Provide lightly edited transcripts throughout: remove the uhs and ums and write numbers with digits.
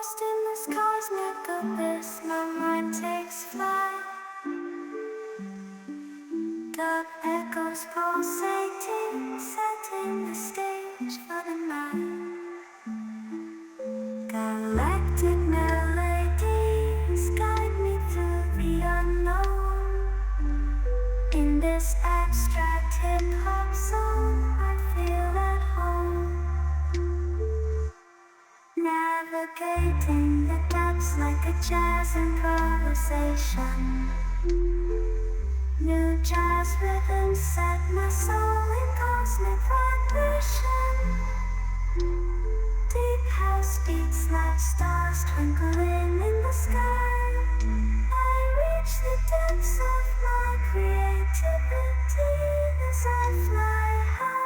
Lost in this cosmic abyss, my mind takes flight. Dark echoes pulsating, setting the stage for the night. Galactic melodies guide me through the unknown. In this abstract hip-hop song, I feel at home. Navigating the depths like a jazz improvisation. New jazz rhythms set my soul in cosmic vibration. Deep house beats like stars twinkling in the sky. I reach the depths of my creativity as I fly high.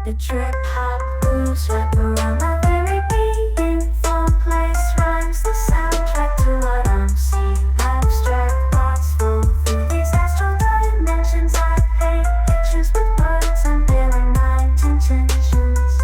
The trip hop grooves wrap around my very being. Thought place rhymes the soundtrack to what I'm seeing. Abstract thoughts flow through these astral dimensions. I paint pictures with words, unveiling my intentions.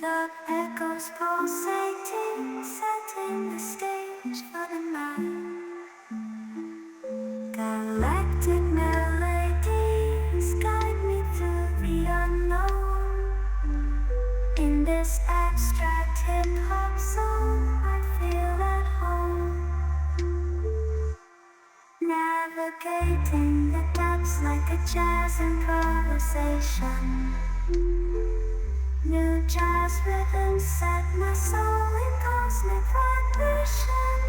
Dark echoes pulsating, setting the stage for the night. Galactic melodies guide me through the unknown. In this abstract hip-hop song, I feel at home. Navigating the depths like a jazz improvisation. New jazz rhythms set my soul in cosmic vibration.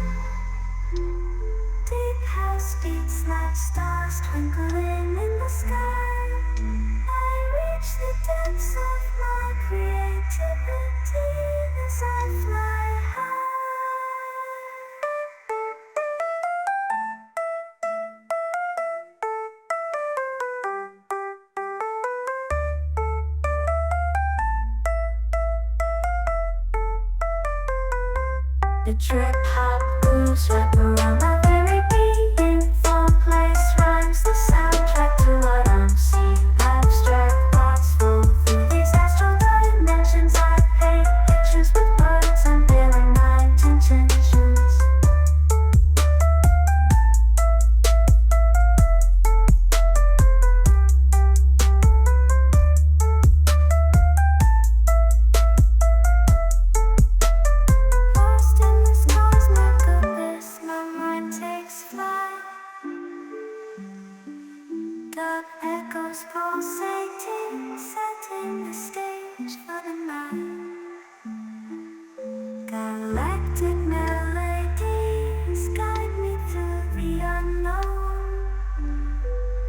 Deep house beats like stars twinkling in the sky. I reach the depths of my creativity as I fly high. The trip hop grooves wrap around my very being. Thought place rhymes the soundtrack to what I'm seeing. Abstract thoughts flow through these astral dimensions. I paint pictures with words, unveiling my intentions. Dark echoes pulsating, setting the stage for the night. Galactic melodies guide me through the unknown.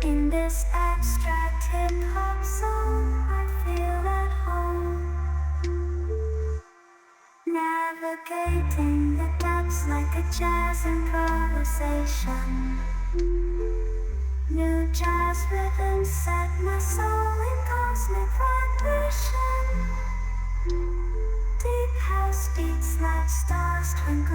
In this abstract hip-hop song, I feel at home. Navigating the depths like a jazz improvisation. New jazz rhythms set my soul in cosmic vibration. Deep house beats like stars twinkling.